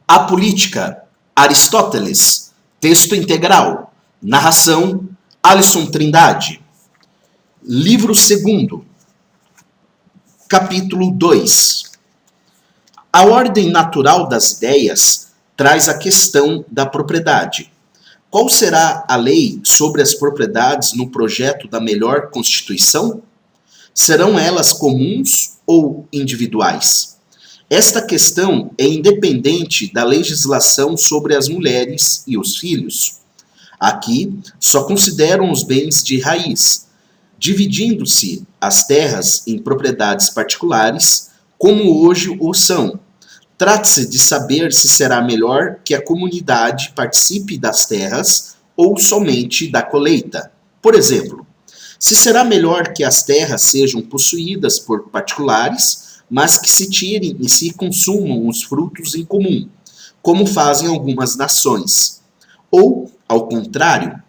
A Política, Aristóteles, texto integral, narração, Alisson Trindade. Livro 2º, capítulo 2. A ordem natural das ideias traz a questão da propriedade. Qual será a lei sobre as propriedades no projeto da melhor Constituição? Serão elas comuns ou individuais? Esta questão é independente da legislação sobre as mulheres e os filhos. Aqui, só consideram os bens de raiz, dividindo-se as terras em propriedades particulares, como hoje o são. Trata-se de saber se será melhor que a comunidade participe das terras ou somente da colheita. Por exemplo, se será melhor que as terras sejam possuídas por particulares, mas que se tirem e se consumam os frutos em comum, como fazem algumas nações. Ou, ao contrário,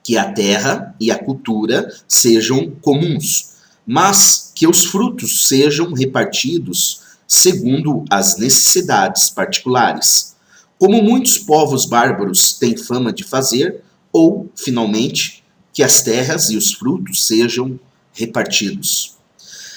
que a terra e a cultura sejam comuns, mas que os frutos sejam repartidos segundo as necessidades particulares, como muitos povos bárbaros têm fama de fazer, ou, finalmente, que as terras e os frutos sejam repartidos.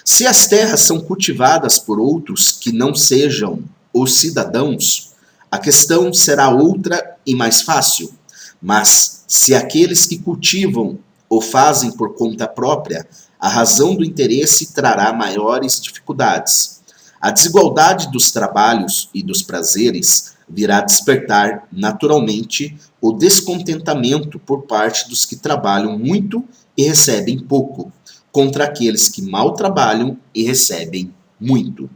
Se as terras são cultivadas por outros que não sejam os cidadãos, a questão será outra e mais fácil. Mas, se aqueles que cultivam o fazem por conta própria, a razão do interesse trará maiores dificuldades. A desigualdade dos trabalhos e dos prazeres virá despertar, naturalmente, o descontentamento por parte dos que trabalham muito e recebem pouco, contra aqueles que mal trabalham e recebem muito.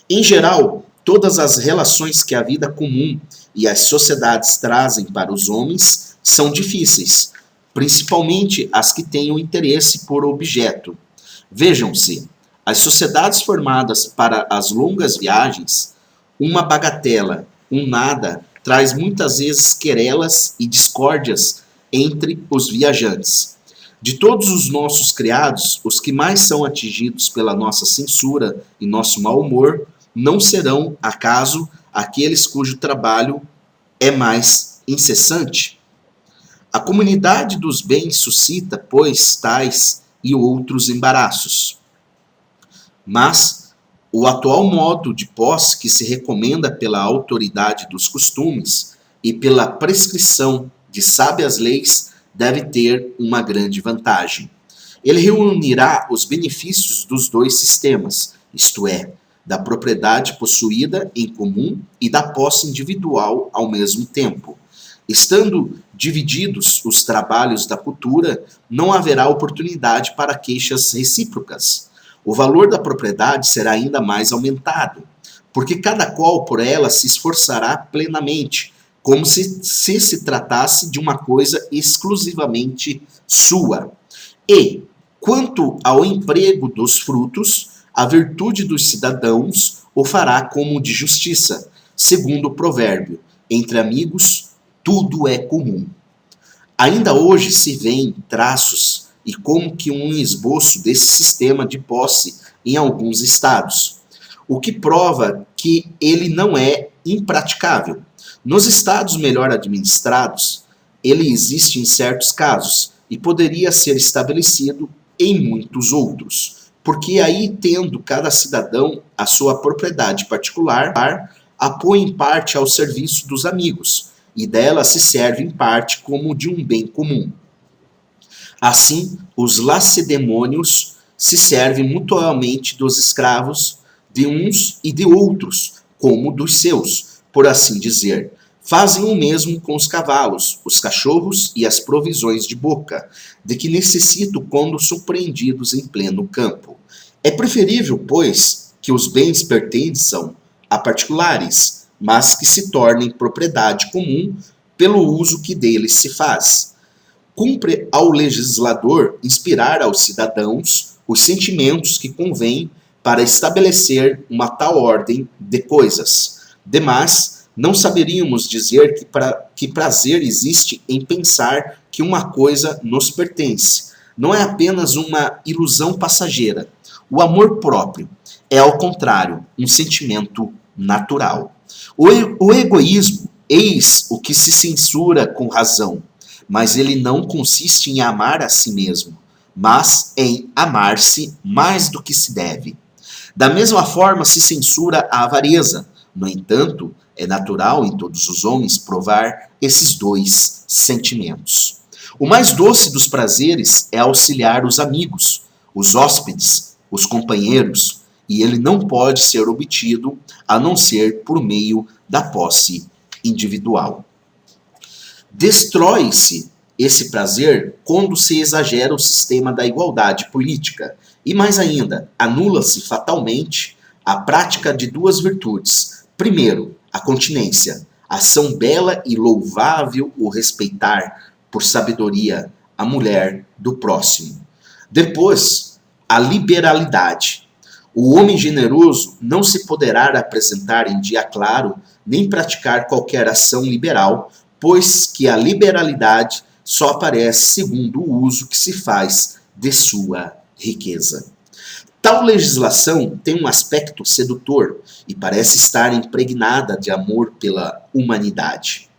Em geral, todas as relações que a vida comum e as sociedades trazem para os homens são difíceis, principalmente as que têm o interesse por objeto. Vejam-se, as sociedades formadas para as longas viagens, uma bagatela, um nada, traz muitas vezes querelas e discórdias entre os viajantes. De todos os nossos criados, os que mais são atingidos pela nossa censura e nosso mau humor não serão, acaso, aqueles cujo trabalho é mais incessante? A comunidade dos bens suscita, pois, tais e outros embaraços. Mas o atual modo de posse que se recomenda pela autoridade dos costumes e pela prescrição de sábias leis deve ter uma grande vantagem. Ele reunirá os benefícios dos dois sistemas, isto é, da propriedade possuída em comum e da posse individual ao mesmo tempo. Estando divididos os trabalhos da cultura, não haverá oportunidade para queixas recíprocas. O valor da propriedade será ainda mais aumentado, porque cada qual por ela se esforçará plenamente, como se tratasse de uma coisa exclusivamente sua. E, quanto ao emprego dos frutos, a virtude dos cidadãos o fará como de justiça, segundo o provérbio, entre amigos tudo é comum. Ainda hoje se vêem traços e como que um esboço desse sistema de posse em alguns estados, o que prova que ele não é impraticável. Nos estados melhor administrados, ele existe em certos casos e poderia ser estabelecido em muitos outros, porque aí, tendo cada cidadão a sua propriedade particular, a põe em parte ao serviço dos amigos, e dela se serve em parte como de um bem comum. Assim, os lacedemônios se servem mutuamente dos escravos de uns e de outros, como dos seus, por assim dizer. Fazem o mesmo com os cavalos, os cachorros e as provisões de boca, de que necessito quando surpreendidos em pleno campo. É preferível, pois, que os bens pertençam a particulares, mas que se tornem propriedade comum pelo uso que deles se faz. Cumpre ao legislador inspirar aos cidadãos os sentimentos que convêm para estabelecer uma tal ordem de coisas. Demais, não saberíamos dizer que prazer existe em pensar que uma coisa nos pertence. Não é apenas uma ilusão passageira. O amor próprio é, ao contrário, um sentimento natural. O egoísmo, eis o que se censura com razão, mas ele não consiste em amar a si mesmo, mas em amar-se mais do que se deve. Da mesma forma se censura a avareza. No entanto, é natural em todos os homens provar esses dois sentimentos. O mais doce dos prazeres é auxiliar os amigos, os hóspedes, os companheiros, e ele não pode ser obtido a não ser por meio da posse individual. Destrói-se esse prazer quando se exagera o sistema da igualdade política, e mais ainda, anula-se fatalmente a prática de duas virtudes. Primeiro, a continência, ação bela e louvável o respeitar, por sabedoria, a mulher do próximo. Depois, a liberalidade. O homem generoso não se poderá apresentar em dia claro, nem praticar qualquer ação liberal, pois que a liberalidade só aparece segundo o uso que se faz de sua riqueza. Tal legislação tem um aspecto sedutor e parece estar impregnada de amor pela humanidade.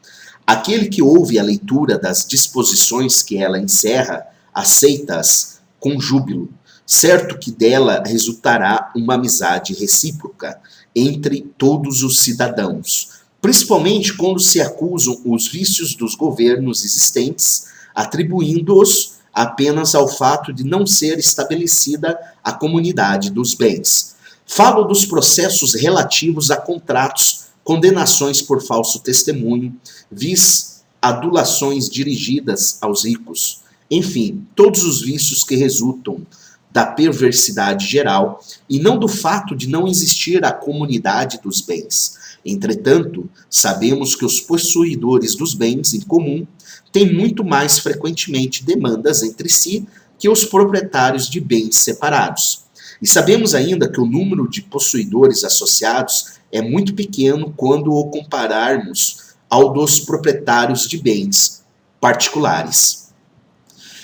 Aquele que ouve a leitura das disposições que ela encerra, aceita-as com júbilo, certo que dela resultará uma amizade recíproca entre todos os cidadãos, principalmente quando se acusam os vícios dos governos existentes, atribuindo-os apenas ao fato de não ser estabelecida a comunidade dos bens. Falo dos processos relativos a contratos, condenações por falso testemunho, vis adulações dirigidas aos ricos, enfim, todos os vícios que resultam da perversidade geral e não do fato de não existir a comunidade dos bens. Entretanto, sabemos que os possuidores dos bens em comum têm muito mais frequentemente demandas entre si que os proprietários de bens separados. E sabemos ainda que o número de possuidores associados é muito pequeno quando o compararmos ao dos proprietários de bens particulares.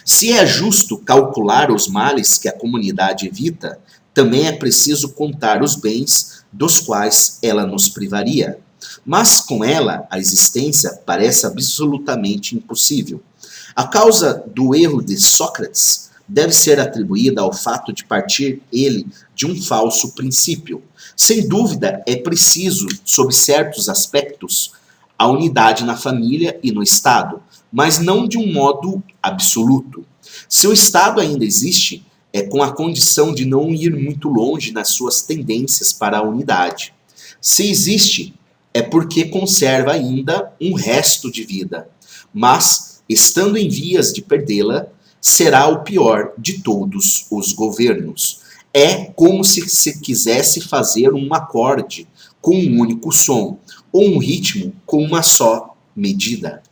Se é justo calcular os males que a comunidade evita, também é preciso contar os bens dos quais ela nos privaria. Mas com ela, a existência parece absolutamente impossível. A causa do erro de Sócrates deve ser atribuída ao fato de partir ele de um falso princípio. Sem dúvida, é preciso, sob certos aspectos, a unidade na família e no Estado, mas não de um modo absoluto. Se o Estado ainda existe, é com a condição de não ir muito longe nas suas tendências para a unidade. Se existe, é porque conserva ainda um resto de vida, mas, estando em vias de perdê-la, será o pior de todos os governos. É como se quisesse fazer um acorde com um único som, ou um ritmo com uma só medida.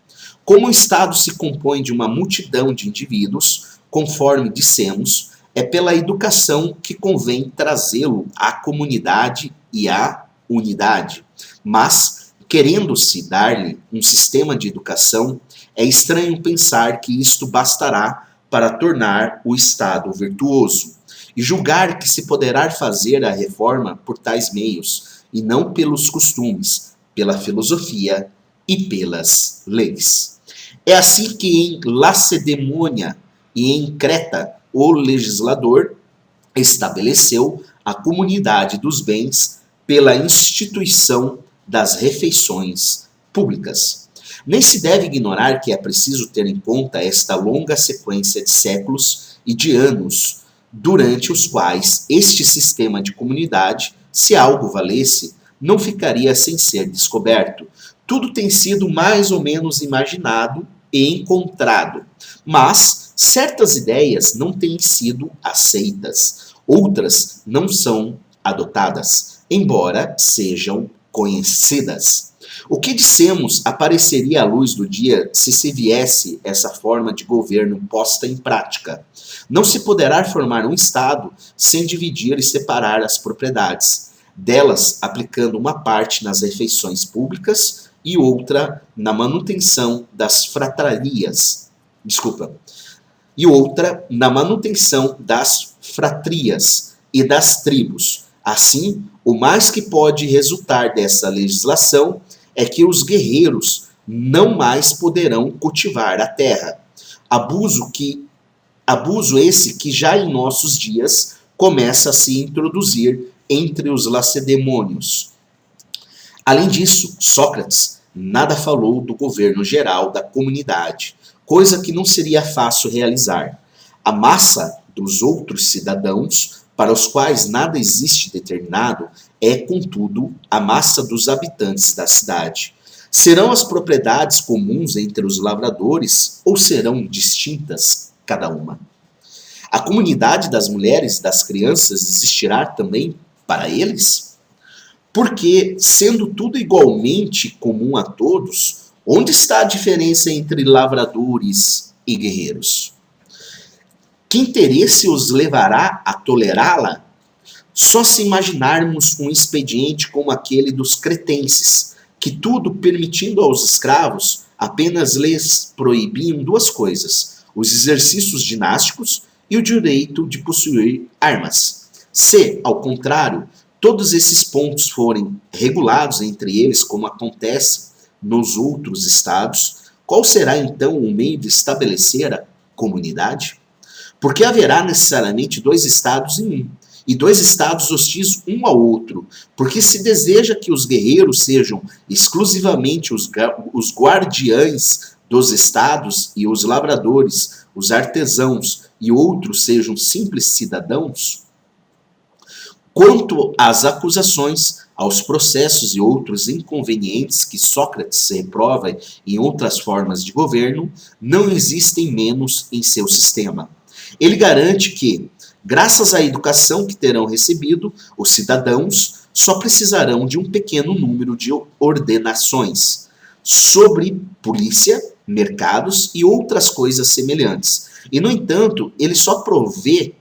Como o Estado se compõe de uma multidão de indivíduos, conforme dissemos, é pela educação que convém trazê-lo à comunidade e à unidade. Mas, querendo-se dar-lhe um sistema de educação, é estranho pensar que isto bastará para tornar o Estado virtuoso, e julgar que se poderá fazer a reforma por tais meios, e não pelos costumes, pela filosofia e pelas leis. É assim que em Lacedemônia e em Creta o legislador estabeleceu a comunidade dos bens pela instituição das refeições públicas. Nem se deve ignorar que é preciso ter em conta esta longa sequência de séculos e de anos, durante os quais este sistema de comunidade, se algo valesse, não ficaria sem ser descoberto. Tudo tem sido mais ou menos imaginado e encontrado, mas certas ideias não têm sido aceitas, outras não são adotadas, embora sejam conhecidas. O que dissemos apareceria à luz do dia se viesse essa forma de governo posta em prática. Não se poderá formar um Estado sem dividir e separar as propriedades, delas aplicando uma parte nas refeições públicas e outra na manutenção das fratrias. E outra na manutenção das fratrias e das tribos, Assim, o mais que pode resultar dessa legislação é que os guerreiros não mais poderão cultivar a terra. Abuso esse que já em nossos dias começa a se introduzir entre os lacedemônios. Além disso, Sócrates nada falou do governo geral da comunidade, coisa que não seria fácil realizar. A massa dos outros cidadãos, para os quais nada existe determinado, é, contudo, a massa dos habitantes da cidade. Serão as propriedades comuns entre os lavradores ou serão distintas cada uma? A comunidade das mulheres e das crianças existirá também para eles? Porque, sendo tudo igualmente comum a todos, onde está a diferença entre lavradores e guerreiros? Que interesse os levará a tolerá-la? Só se imaginarmos um expediente como aquele dos cretenses, que tudo permitindo aos escravos, apenas lhes proibiam duas coisas: os exercícios ginásticos e o direito de possuir armas. Se, ao contrário, todos esses pontos forem regulados entre eles, como acontece nos outros estados, qual será então o meio de estabelecer a comunidade? Porque haverá necessariamente dois estados em um, e dois estados hostis um ao outro, porque se deseja que os guerreiros sejam exclusivamente os guardiães dos estados e os lavradores, os artesãos e outros sejam simples cidadãos. Quanto às acusações, aos processos e outros inconvenientes que Sócrates reprova em outras formas de governo, não existem menos em seu sistema. Ele garante que, graças à educação que terão recebido, os cidadãos só precisarão de um pequeno número de ordenações sobre polícia, mercados e outras coisas semelhantes. E, no entanto, ele só provê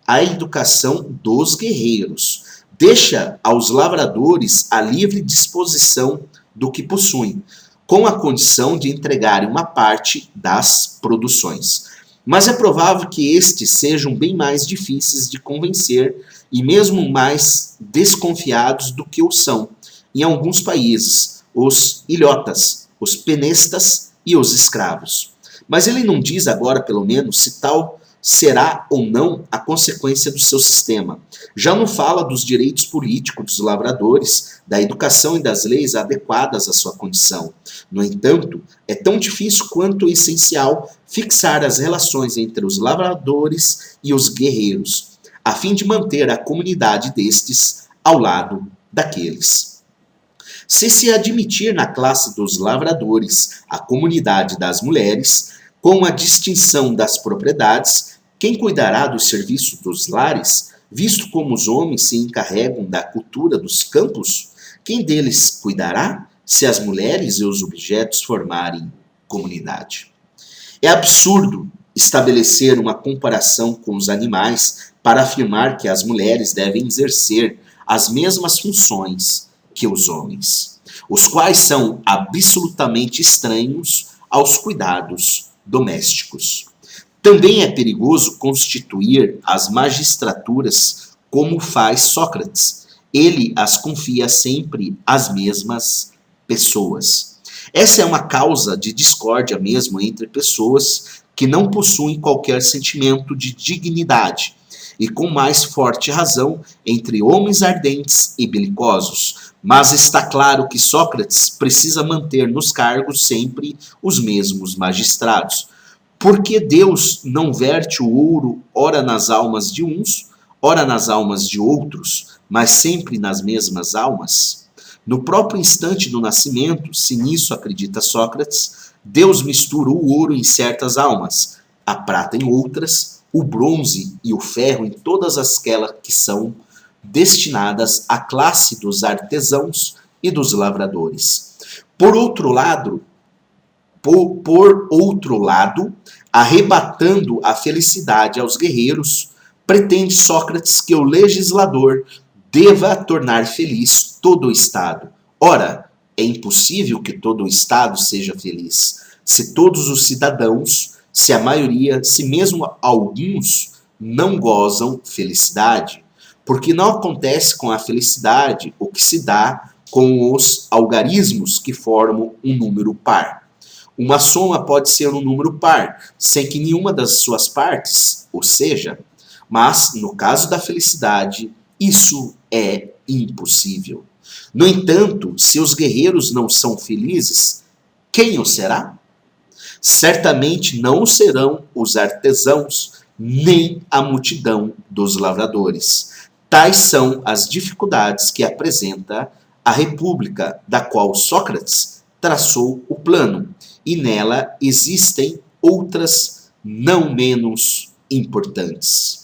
a educação dos guerreiros. Deixa aos lavradores a livre disposição do que possuem, com a condição de entregarem uma parte das produções. Mas é provável que estes sejam bem mais difíceis de convencer e mesmo mais desconfiados do que o são, em alguns países, os ilhotas, os penestas e os escravos. Mas ele não diz agora, pelo menos, se tal será ou não a consequência do seu sistema. Já não fala dos direitos políticos dos lavradores, da educação e das leis adequadas à sua condição. No entanto, é tão difícil quanto essencial fixar as relações entre os lavradores e os guerreiros, a fim de manter a comunidade destes ao lado daqueles. Se se admitir na classe dos lavradores a comunidade das mulheres, com a distinção das propriedades, quem cuidará do serviço dos lares, visto como os homens se encarregam da cultura dos campos? Quem deles cuidará, se as mulheres e os objetos formarem comunidade? É absurdo estabelecer uma comparação com os animais para afirmar que as mulheres devem exercer as mesmas funções que os homens, os quais são absolutamente estranhos aos cuidados domésticos. Também é perigoso constituir as magistraturas como faz Sócrates. Ele as confia sempre às mesmas pessoas. Essa é uma causa de discórdia mesmo entre pessoas que não possuem qualquer sentimento de dignidade, e com mais forte razão entre homens ardentes e belicosos. Mas está claro que Sócrates precisa manter nos cargos sempre os mesmos magistrados. Porque Deus não verte o ouro ora nas almas de uns, ora nas almas de outros, mas sempre nas mesmas almas? No próprio instante do nascimento, se nisso acredita Sócrates, Deus mistura o ouro em certas almas, a prata em outras, o bronze e o ferro em todas aquelas que são destinadas à classe dos artesãos e dos lavradores. Por outro lado, arrebatando a felicidade aos guerreiros, pretende Sócrates que o legislador deva tornar feliz todo o Estado. Ora, é impossível que todo o Estado seja feliz, se todos os cidadãos, se a maioria, se mesmo alguns, não gozam felicidade. porque não acontece com a felicidade o que se dá com os algarismos que formam um número par. Uma soma pode ser um número par, sem que nenhuma das suas partes o seja, mas, no caso da felicidade, isso é impossível. No entanto, se os guerreiros não são felizes, quem o será? Certamente não o serão os artesãos, nem a multidão dos lavradores. Tais são as dificuldades que apresenta a república da qual Sócrates traçou o plano, e nela existem outras não menos importantes.